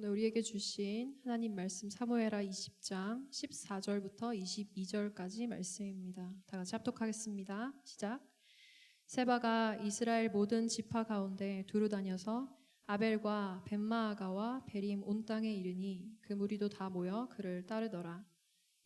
오늘 우리에게 주신 하나님 말씀 사무엘하 20장 14절부터 22절까지 말씀입니다. 다 같이 합독하겠습니다. 시작. 세바가 이스라엘 모든 지파 가운데 두루 다녀서 아벨과 벳마아가와 베림 온 땅에 이르니 그 무리도 다 모여 그를 따르더라.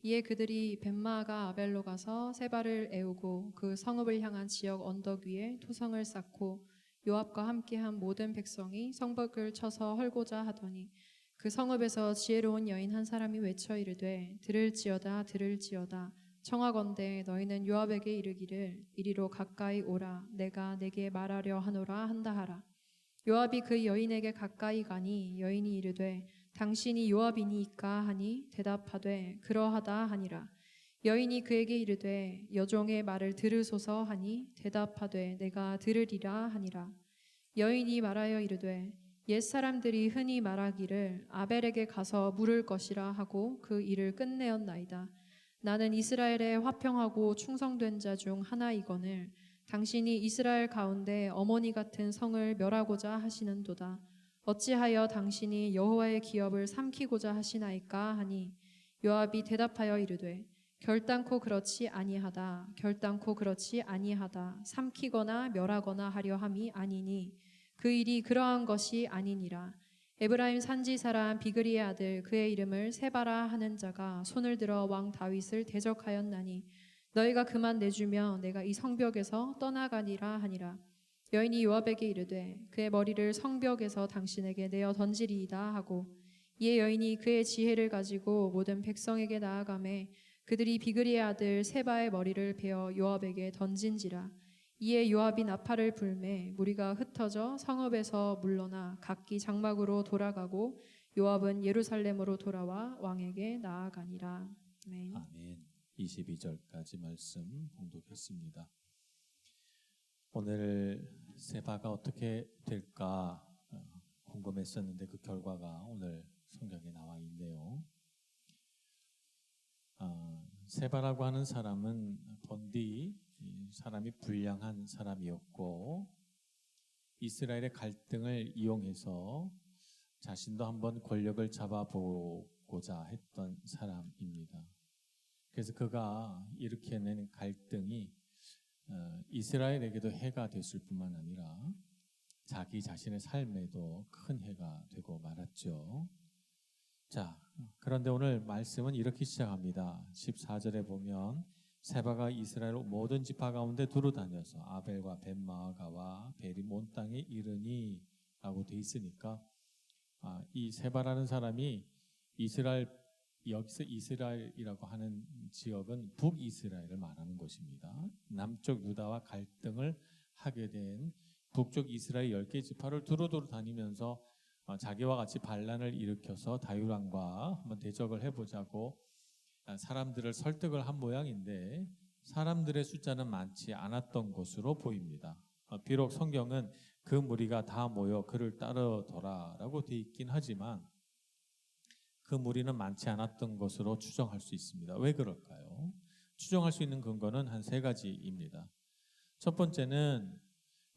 이에 그들이 벳마아가 아벨로 가서 세바를 애우고 그 성읍을 향한 지역 언덕 위에 토성을 쌓고 요압과 함께한 모든 백성이 성벽을 쳐서 헐고자 하더니 그 성읍에서 지혜로운 여인 한 사람이 외쳐 이르되 들을지어다 들을지어다 청하건대 너희는 요압에게 이르기를 이리로 가까이 오라 내가 내게 말하려 하노라 한다 하라. 요압이 그 여인에게 가까이 가니 여인이 이르되 당신이 요압이니이까 하니 대답하되 그러하다 하니라. 여인이 그에게 이르되 여종의 말을 들으소서 하니 대답하되 내가 들으리라 하니라. 여인이 말하여 이르되 옛사람들이 흔히 말하기를 아벨에게 가서 물을 것이라 하고 그 일을 끝내었나이다. 나는 이스라엘에 화평하고 충성된 자 중 하나이거늘 당신이 이스라엘 가운데 어머니 같은 성을 멸하고자 하시는도다. 어찌하여 당신이 여호와의 기업을 삼키고자 하시나이까 하니 요압이 대답하여 이르되 결단코 그렇지 아니하다. 결단코 그렇지 아니하다. 삼키거나 멸하거나 하려 함이 아니니 그 일이 그러한 것이 아니니라. 에브라임 산지 사람 비그리의 아들 그의 이름을 세바라 하는 자가 손을 들어 왕 다윗을 대적하였나니 너희가 그만 내주며 내가 이 성벽에서 떠나가니라 하니라. 여인이 요압에게 이르되 그의 머리를 성벽에서 당신에게 내어 던지리이다 하고 이에 여인이 그의 지혜를 가지고 모든 백성에게 나아가매 그들이 비그리의 아들 세바의 머리를 베어 요압에게 던진지라. 이에 요압이 나팔을 불매 무리가 흩어져 성읍에서 물러나 각기 장막으로 돌아가고 요압은 예루살렘으로 돌아와 왕에게 나아가니라. 아멘. 아멘. 22절까지 말씀 봉독했습니다. 오늘 세바가 어떻게 될까 궁금했었는데 그 결과가 오늘 성경에 나와 있네요. 세바라고 하는 사람은 본디 사람이 불량한 사람이었고 이스라엘의 갈등을 이용해서 자신도 한번 권력을 잡아보고자 했던 사람입니다. 그래서 그가 일으켜낸 갈등이 이스라엘에게도 해가 됐을 뿐만 아니라 자기 자신의 삶에도 큰 해가 되고 말았죠. 자, 그런데 오늘 말씀은 이렇게 시작합니다. 14절에 보면 세바가 이스라엘 모든 지파 가운데 두루 다녀서 아벨과 벳마아가와 베림 온 땅에 이르니 라고 돼 있으니까 이 세바라는 사람이 여기서 이스라엘이라고 하는 지역은 북이스라엘을 말하는 곳입니다. 남쪽 유다와 갈등을 하게 된 북쪽 이스라엘 10개 지파를 두루두루 다니면서 자기와 같이 반란을 일으켜서 다윗왕과 한번 대적을 해보자고 사람들을 설득을 한 모양인데 사람들의 숫자는 많지 않았던 것으로 보입니다. 비록 성경은 그 무리가 다 모여 그를 따르더라 라고 되어 있긴 하지만 그 무리는 많지 않았던 것으로 추정할 수 있습니다. 왜 그럴까요? 추정할 수 있는 근거는 한 3가지입니다. 첫 번째는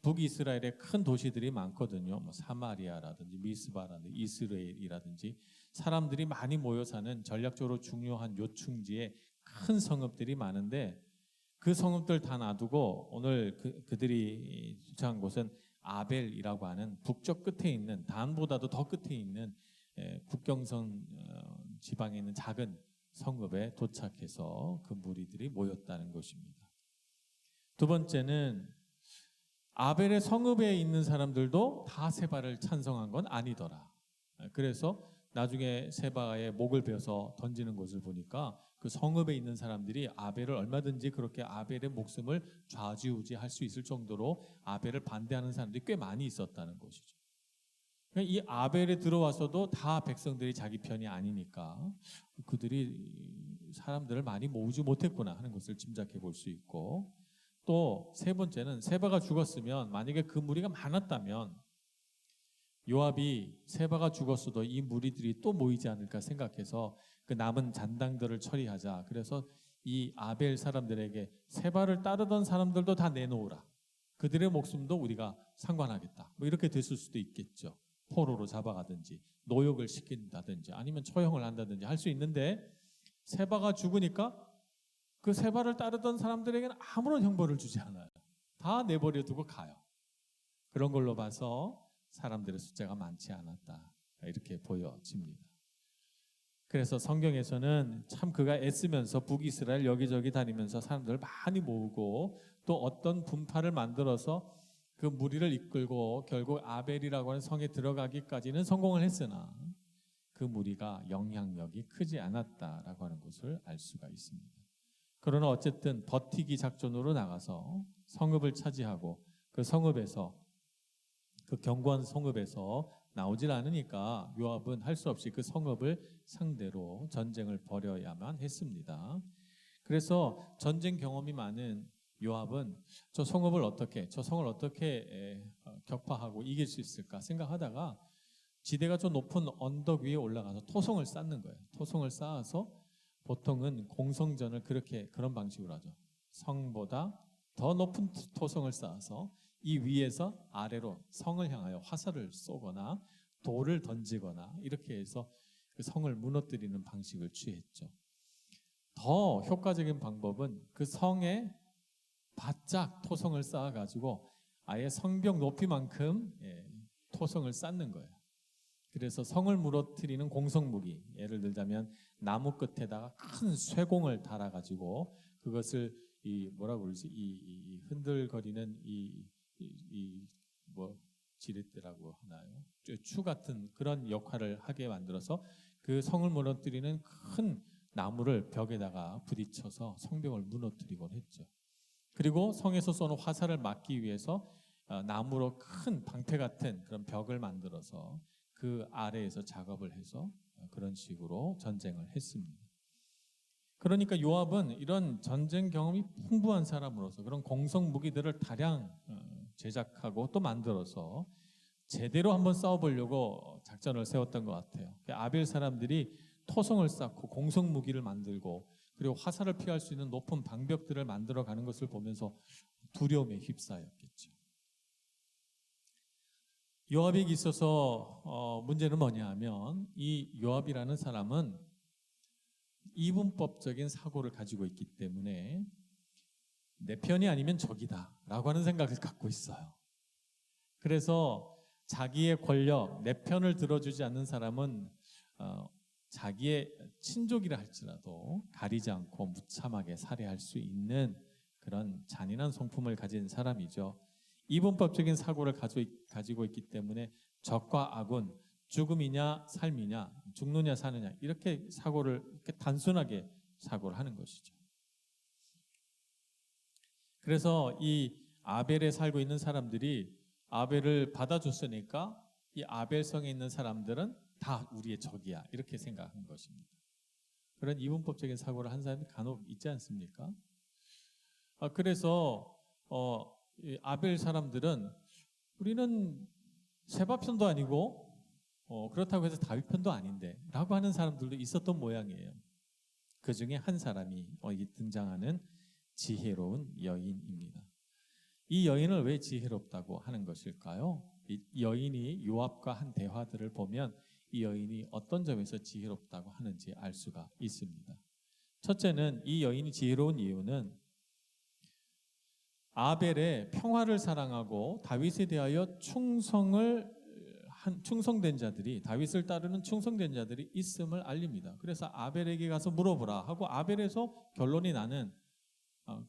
북이스라엘에 큰 도시들이 많거든요. 사마리아라든지 미스바라든지 이스라엘이라든지 사람들이 많이 모여 사는 전략적으로 중요한 요충지에 큰 성읍들이 많은데 그 성읍들 다 놔두고 오늘 그들이 도착한 곳은 아벨이라고 하는 북쪽 끝에 있는 단보다도 더 끝에 있는 국경선 지방에 있는 작은 성읍에 도착해서 그 무리들이 모였다는 것입니다. 두 번째는 아벨의 성읍에 있는 사람들도 다 세바를 찬성한 건 아니더라. 그래서 나중에 세바의 목을 베어서 던지는 것을 보니까 그 성읍에 있는 사람들이 아벨을 얼마든지 그렇게 아벨의 목숨을 좌지우지할 수 있을 정도로 아벨을 반대하는 사람들이 꽤 많이 있었다는 것이죠. 이 아벨에 들어와서도 다 백성들이 자기 편이 아니니까 그들이 사람들을 많이 모으지 못했구나 하는 것을 짐작해 볼 수 있고 또 세 번째는 세바가 죽었으면 만약에 그 무리가 많았다면 요압이 세바가 죽었어도 이 무리들이 또 모이지 않을까 생각해서 그 남은 잔당들을 처리하자. 그래서 이 아벨 사람들에게 세바를 따르던 사람들도 다 내놓으라. 그들의 목숨도 우리가 상관하겠다. 뭐 이렇게 됐을 수도 있겠죠. 포로로 잡아가든지 노역을 시킨다든지 아니면 처형을 한다든지 할 수 있는데 세바가 죽으니까 그 세바를 따르던 사람들에게는 아무런 형벌을 주지 않아요. 다 내버려 두고 가요. 그런 걸로 봐서 사람들의 숫자가 많지 않았다, 이렇게 보여집니다. 그래서 성경에서는 참 그가 애쓰면서 북이스라엘 여기저기 다니면서 사람들을 많이 모으고 또 어떤 분파를 만들어서 그 무리를 이끌고 결국 아벨이라고 하는 성에 들어가기까지는 성공을 했으나 그 무리가 영향력이 크지 않았다라고 하는 것을 알 수가 있습니다. 그러나 어쨌든 버티기 작전으로 나가서 성읍을 차지하고 그 성읍에서 그 견고한 성읍에서 나오질 않으니까 요압은 할 수 없이 그 성읍을 상대로 전쟁을 벌여야만 했습니다. 그래서 전쟁 경험이 많은 요압은 저 성을 어떻게 격파하고 이길 수 있을까 생각하다가 지대가 좀 높은 언덕 위에 올라가서 토성을 쌓는 거예요. 토성을 쌓아서 보통은 공성전을 그런 방식으로 하죠. 성보다 더 높은 토성을 쌓아서 이 위에서 아래로 성을 향하여 화살을 쏘거나 돌을 던지거나 이렇게 해서 그 성을 무너뜨리는 방식을 취했죠. 더 효과적인 방법은 그 성에 바짝 토성을 쌓아가지고 아예 성벽 높이만큼 토성을 쌓는 거예요. 그래서 성을 무너뜨리는 공성무기, 예를 들자면 나무 끝에다가 큰 쇠공을 달아가지고 그것을 이 흔들거리는 지렛대라고 하나요? 추 같은 그런 역할을 하게 만들어서 그 성을 무너뜨리는 큰 나무를 벽에다가 부딪혀서 성벽을 무너뜨리곤 했죠. 그리고 성에서 쏘는 화살을 막기 위해서 나무로 큰 방패 같은 그런 벽을 만들어서 그 아래에서 작업을 해서 그런 식으로 전쟁을 했습니다. 그러니까 요압은 이런 전쟁 경험이 풍부한 사람으로서 그런 공성 무기들을 다량 제작하고 또 만들어서 제대로 한번 싸워보려고 작전을 세웠던 것 같아요. 아벨 사람들이 토성을 쌓고 공성 무기를 만들고 그리고 화살을 피할 수 있는 높은 방벽들을 만들어가는 것을 보면서 두려움에 휩싸였겠죠. 요압에게 있어서 문제는 뭐냐 하면 이 요압이라는 사람은 이분법적인 사고를 가지고 있기 때문에 내 편이 아니면 적이다 라고 하는 생각을 갖고 있어요. 그래서 자기의 권력, 내 편을 들어주지 않는 사람은 자기의 친족이라 할지라도 가리지 않고 무참하게 살해할 수 있는 그런 잔인한 성품을 가진 사람이죠. 이분법적인 사고를 가지고 있기 때문에 적과 악은 죽음이냐 삶이냐 죽느냐 사느냐 이렇게 단순하게 사고를 하는 것이죠. 그래서 이 아벨에 살고 있는 사람들이 아벨을 받아줬으니까 이 아벨성에 있는 사람들은 다 우리의 적이야 이렇게 생각한 것입니다. 그런 이분법적인 사고를 한 사람이 간혹 있지 않습니까? 그래서 이 아벨 사람들은 우리는 세바 편도 아니고 그렇다고 해서 다윗 편도 아닌데 라고 하는 사람들도 있었던 모양이에요. 그 중에 한 사람이 등장하는 지혜로운 여인입니다. 이 여인을 왜 지혜롭다고 하는 것일까요? 이 여인이 요압과 한 대화들을 보면 이 여인이 어떤 점에서 지혜롭다고 하는지 알 수가 있습니다. 첫째는 이 여인이 지혜로운 이유는 아벨의 평화를 사랑하고 다윗에 대하여 충성된 자들이 다윗을 따르는 충성된 자들이 있음을 알립니다. 그래서 아벨에게 가서 물어보라 하고 아벨에서 결론이 나는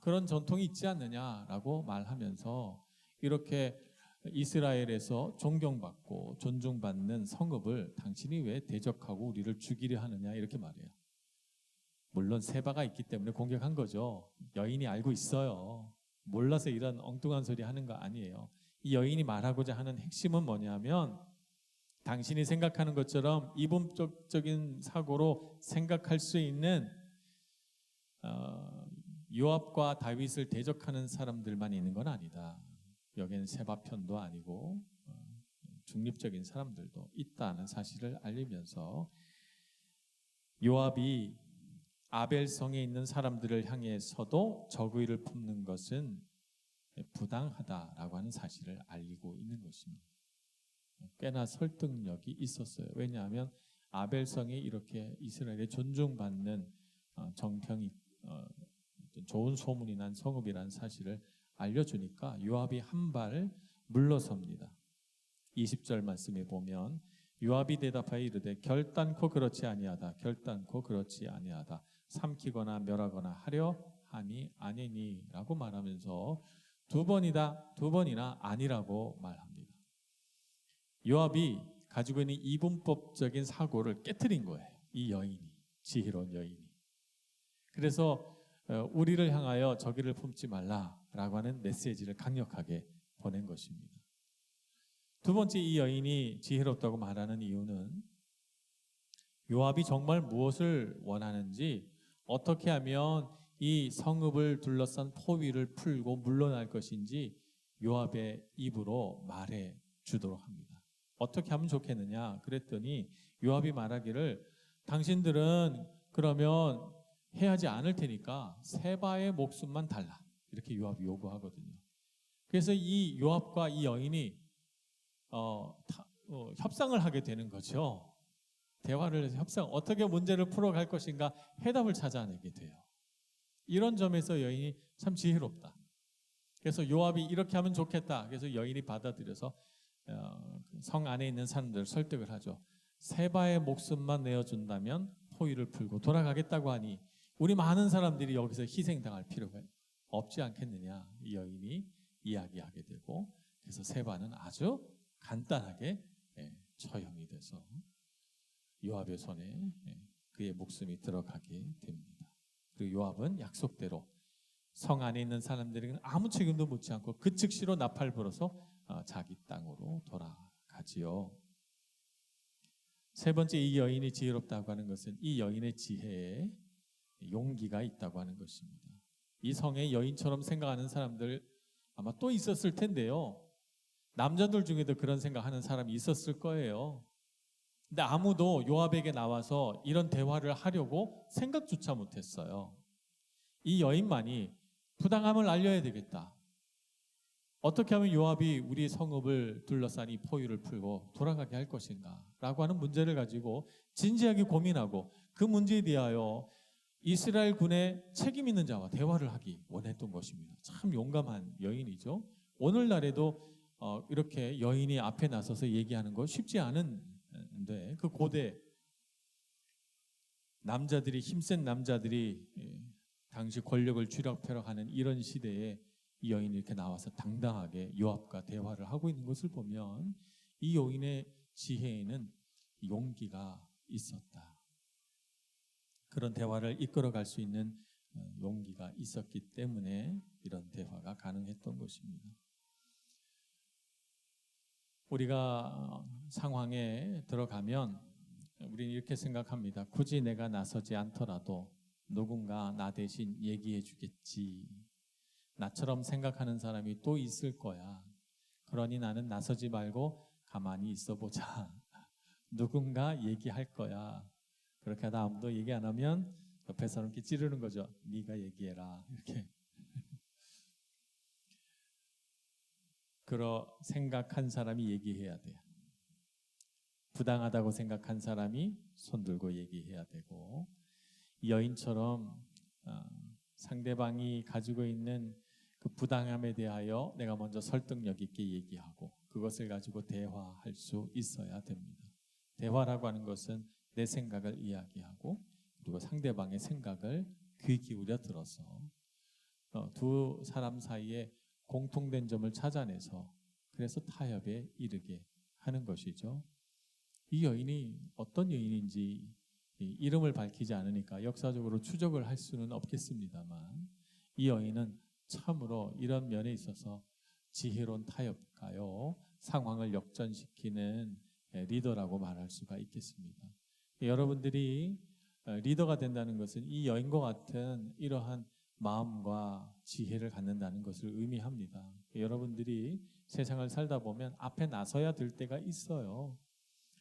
그런 전통이 있지 않느냐라고 말하면서 이렇게 이스라엘에서 존경받고 존중받는 성읍을 당신이 왜 대적하고 우리를 죽이려 하느냐 이렇게 말해요. 물론 세바가 있기 때문에 공격한 거죠. 여인이 알고 있어요. 몰라서 이런 엉뚱한 소리 하는 거 아니에요. 이 여인이 말하고자 하는 핵심은 뭐냐면 당신이 생각하는 것처럼 이분법적인 사고로 생각할 수 있는 요압과 다윗을 대적하는 사람들만 있는 건 아니다. 여기는 세바 편도 아니고 중립적인 사람들도 있다는 사실을 알리면서 요압이 아벨성에 있는 사람들을 향해서도 적의를 품는 것은 부당하다라고 하는 사실을 알리고 있는 것입니다. 꽤나 설득력이 있었어요. 왜냐하면 아벨성이 이렇게 이스라엘에 존중받는 정평이 좋은 소문이 난 성읍이라는 사실을 알려주니까 요압이 한 발 물러섭니다. 20절 말씀에 보면 요압이 대답하여 이르되 결단코 그렇지 아니하다. 결단코 그렇지 아니하다. 삼키거나 멸하거나 하려 함이 아니니라고 말하면서 두 번이나 아니라고 말합니다. 요압이 가지고 있는 이분법적인 사고를 깨트린 거예요. 이 여인이, 지혜로운 여인이. 그래서 우리를 향하여 저기를 품지 말라라고 하는 메시지를 강력하게 보낸 것입니다. 두 번째, 이 여인이 지혜롭다고 말하는 이유는 요압이 정말 무엇을 원하는지, 어떻게 하면 이 성읍을 둘러싼 포위를 풀고 물러날 것인지 요압의 입으로 말해 주도록 합니다. 어떻게 하면 좋겠느냐 그랬더니 요압이 말하기를 당신들은 그러면 해하지 않을 테니까 세바의 목숨만 달라, 이렇게 요압이 요구하거든요. 그래서 이 요압과 이 여인이 협상을 하게 되는 거죠. 대화를 해서 어떻게 문제를 풀어갈 것인가 해답을 찾아내게 돼요. 이런 점에서 여인이 참 지혜롭다. 그래서 요압이 이렇게 하면 좋겠다. 그래서 여인이 받아들여서 성 안에 있는 사람들을 설득을 하죠. 세바의 목숨만 내어준다면 포위를 풀고 돌아가겠다고 하니 우리 많은 사람들이 여기서 희생당할 필요가 없지 않겠느냐, 이 여인이 이야기하게 되고, 그래서 세바는 아주 간단하게 처형이 돼서 요압의 손에 그의 목숨이 들어가게 됩니다. 그리고 요압은 약속대로 성 안에 있는 사람들에게는 아무 책임도 묻지 않고 그 즉시로 나팔 불어서 자기 땅으로 돌아가지요. 세 번째, 이 여인이 지혜롭다고 하는 것은 이 여인의 지혜에 용기가 있다고 하는 것입니다. 이 성의 여인처럼 생각하는 사람들 아마 또 있었을 텐데요. 남자들 중에도 그런 생각하는 사람이 있었을 거예요. 근데 아무도 요압에게 나와서 이런 대화를 하려고 생각조차 못했어요. 이 여인만이 부당함을 알려야 되겠다. 어떻게 하면 요압이 우리 성읍을 둘러싼 이 포위를 풀고 돌아가게 할 것인가 라고 하는 문제를 가지고 진지하게 고민하고 그 문제에 대하여 이스라엘 군의 책임 있는 자와 대화를 하기 원했던 것입니다. 참 용감한 여인이죠. 오늘날에도 이렇게 여인이 앞에 나서서 얘기하는 거 쉽지 않은데, 그 고대 남자들이, 힘센 남자들이 당시 권력을 쥐락펴락하는 이런 시대에 이 여인이 이렇게 나와서 당당하게 요압과 대화를 하고 있는 것을 보면 이 여인의 지혜에는 용기가 있었다. 그런 대화를 이끌어갈 수 있는 용기가 있었기 때문에 이런 대화가 가능했던 것입니다. 우리가 상황에 들어가면 우리는 이렇게 생각합니다. 굳이 내가 나서지 않더라도 누군가 나 대신 얘기해 주겠지. 나처럼 생각하는 사람이 또 있을 거야. 그러니 나는 나서지 말고 가만히 있어 보자. 누군가 얘기할 거야. 그렇게 하다 아무도 얘기 안 하면 옆에 사람께 찌르는 거죠. 네가 얘기해라. 이렇게. 그러 생각한 사람이 얘기해야 돼요. 부당하다고 생각한 사람이 손들고 얘기해야 되고, 이 여인처럼 상대방이 가지고 있는 그 부당함에 대하여 내가 먼저 설득력 있게 얘기하고 그것을 가지고 대화할 수 있어야 됩니다. 대화라고 하는 것은 내 생각을 이야기하고 그리고 상대방의 생각을 귀 기울여 들어서 두 사람 사이에 공통된 점을 찾아내서 그래서 타협에 이르게 하는 것이죠. 이 여인이 어떤 여인인지 이름을 밝히지 않으니까 역사적으로 추적을 할 수는 없겠습니다만, 이 여인은 참으로 이런 면에 있어서 지혜로운 타협가요, 상황을 역전시키는 리더라고 말할 수가 있겠습니다. 여러분들이 리더가 된다는 것은 이 여인과 같은 이러한 마음과 지혜를 갖는다는 것을 의미합니다. 여러분들이 세상을 살다 보면 앞에 나서야 될 때가 있어요.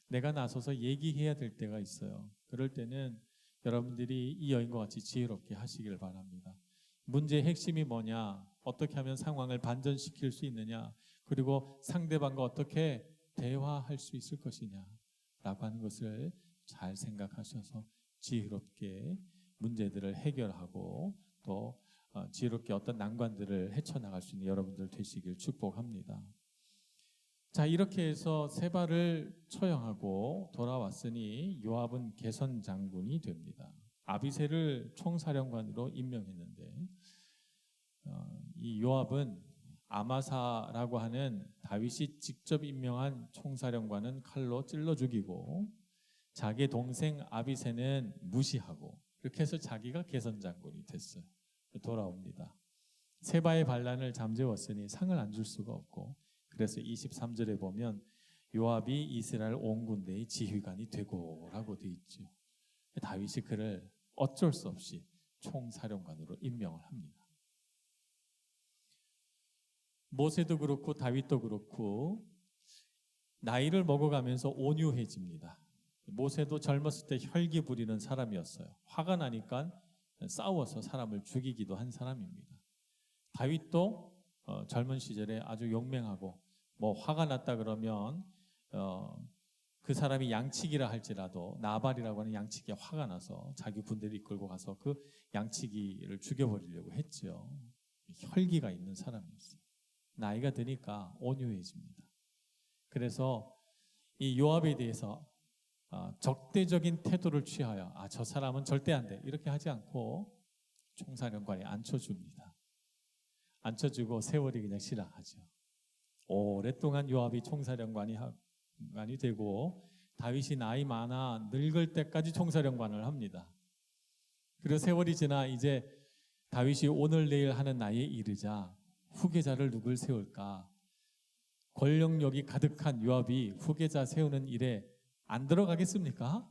내가 나서서 얘기해야 될 때가 있어요. 그럴 때는 여러분들이 이 여인과 같이 지혜롭게 하시길 바랍니다. 문제의 핵심이 뭐냐? 어떻게 하면 상황을 반전시킬 수 있느냐? 그리고 상대방과 어떻게 대화할 수 있을 것이냐라고 하는 것을 잘 생각하셔서 지혜롭게 문제들을 해결하고 또 지혜롭게 어떤 난관들을 헤쳐나갈 수 있는 여러분들 되시길 축복합니다. 자, 이렇게 해서 세바를 처형하고 돌아왔으니 요압은 개선 장군이 됩니다. 아비새를 총사령관으로 임명했는데 이 요압은 아마사라고 하는 다윗이 직접 임명한 총사령관은 칼로 찔러 죽이고 자기 동생 아비새는 무시하고 그렇게 해서 자기가 개선 장군이 됐어요. 돌아옵니다. 세바의 반란을 잠재웠으니 상을 안 줄 수가 없고 그래서 23절에 보면 요압이 이스라엘 온 군대의 지휘관이 되고라고 돼 있죠. 다윗이 그를 어쩔 수 없이 총사령관으로 임명을 합니다. 모세도 그렇고 다윗도 그렇고 나이를 먹어가면서 온유해집니다. 모세도 젊었을 때 혈기 부리는 사람이었어요. 화가 나니까 싸워서 사람을 죽이기도 한 사람입니다. 다윗도 젊은 시절에 아주 용맹하고 뭐 화가 났다 그러면 그 사람이 양치기라 할지라도 나발이라고 하는 양치기에 화가 나서 자기 군대를 이끌고 가서 그 양치기를 죽여버리려고 했죠. 혈기가 있는 사람이었어요. 나이가 드니까 온유해집니다. 그래서 이 요압에 대해서 적대적인 태도를 취하여 저 사람은 절대 안 돼 이렇게 하지 않고 총사령관에 앉혀줍니다. 앉혀주고 세월이 그냥 지나가죠. 오랫동안 요압이 총사령관이 되고 다윗이 나이 많아 늙을 때까지 총사령관을 합니다. 그리고 세월이 지나 이제 다윗이 오늘 내일 하는 나이에 이르자 후계자를 누굴 세울까? 권력력이 가득한 요압이 후계자 세우는 일에 안 들어가겠습니까?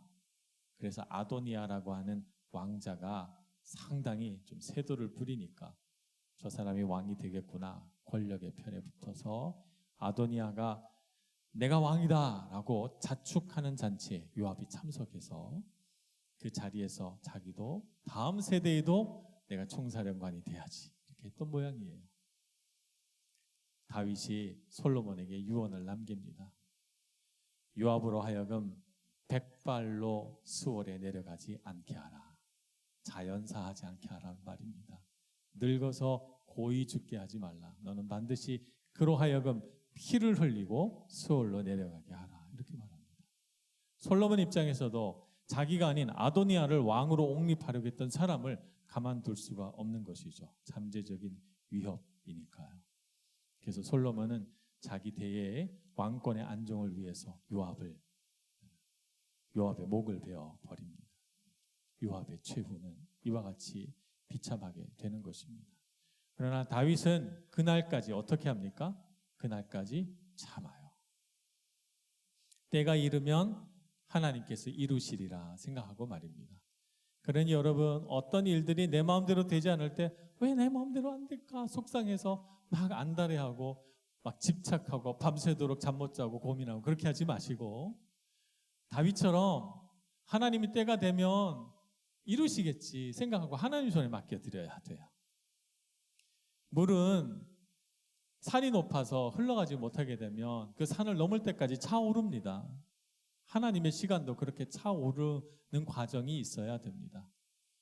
그래서 아도니아라고 하는 왕자가 상당히 좀 세도를 부리니까 저 사람이 왕이 되겠구나. 권력의 편에 붙어서 아도니아가 내가 왕이다 라고 자축하는 잔치에 요압이 참석해서 그 자리에서 자기도 다음 세대에도 내가 총사령관이 돼야지 이렇게 했던 모양이에요. 다윗이 솔로몬에게 유언을 남깁니다. 요압으로 하여금 백발로 수월에 내려가지 않게 하라. 자연사하지 않게 하라는 말입니다. 늙어서 고이 죽게 하지 말라. 너는 반드시 그로 하여금 피를 흘리고 수월로 내려가게 하라. 이렇게 말합니다. 솔로몬 입장에서도 자기가 아닌 아도니아를 왕으로 옹립하려고 했던 사람을 가만둘 수가 없는 것이죠. 잠재적인 위협이니까요. 그래서 솔로몬은 자기 대의 왕권의 안정을 위해서 요압의 목을 베어 버립니다. 요압의 최후는 이와 같이 비참하게 되는 것입니다. 그러나 다윗은 그날까지 어떻게 합니까? 그날까지 참아요. 때가 이르면 하나님께서 이루시리라 생각하고 말입니다. 그러니 여러분 어떤 일들이 내 마음대로 되지 않을 때 왜 내 마음대로 안 될까 속상해서 막 안달해하고 막 집착하고 밤새도록 잠 못 자고 고민하고 그렇게 하지 마시고 다윗처럼 하나님이 때가 되면 이루시겠지 생각하고 하나님 손에 맡겨드려야 돼요. 물은 산이 높아서 흘러가지 못하게 되면 그 산을 넘을 때까지 차오릅니다. 하나님의 시간도 그렇게 차오르는 과정이 있어야 됩니다.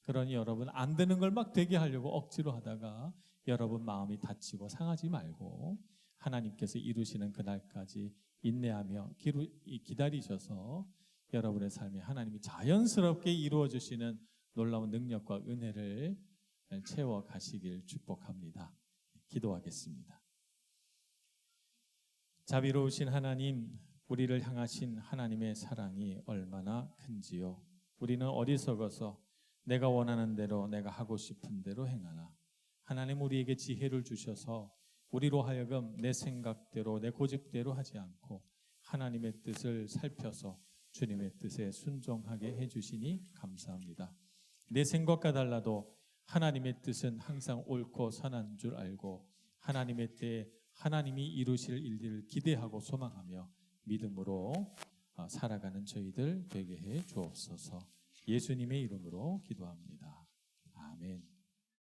그러니 여러분 안 되는 걸 막 되게 하려고 억지로 하다가 여러분 마음이 다치고 상하지 말고 하나님께서 이루시는 그날까지 인내하며 기다리셔서 여러분의 삶에 하나님이 자연스럽게 이루어 주시는 놀라운 능력과 은혜를 채워 가시길 축복합니다. 기도하겠습니다. 자비로우신 하나님, 우리를 향하신 하나님의 사랑이 얼마나 큰지요. 우리는 어리석어서 내가 원하는 대로 내가 하고 싶은 대로 행하나 하나님 우리에게 지혜를 주셔서 우리로 하여금 내 생각대로 내 고집대로 하지 않고 하나님의 뜻을 살펴서 주님의 뜻에 순종하게 해주시니 감사합니다. 내 생각과 달라도 하나님의 뜻은 항상 옳고 선한 줄 알고 하나님의 때에 하나님이 이루실 일들을 기대하고 소망하며 믿음으로 살아가는 저희들 되게 해 주옵소서. 예수님의 이름으로 기도합니다. 아멘.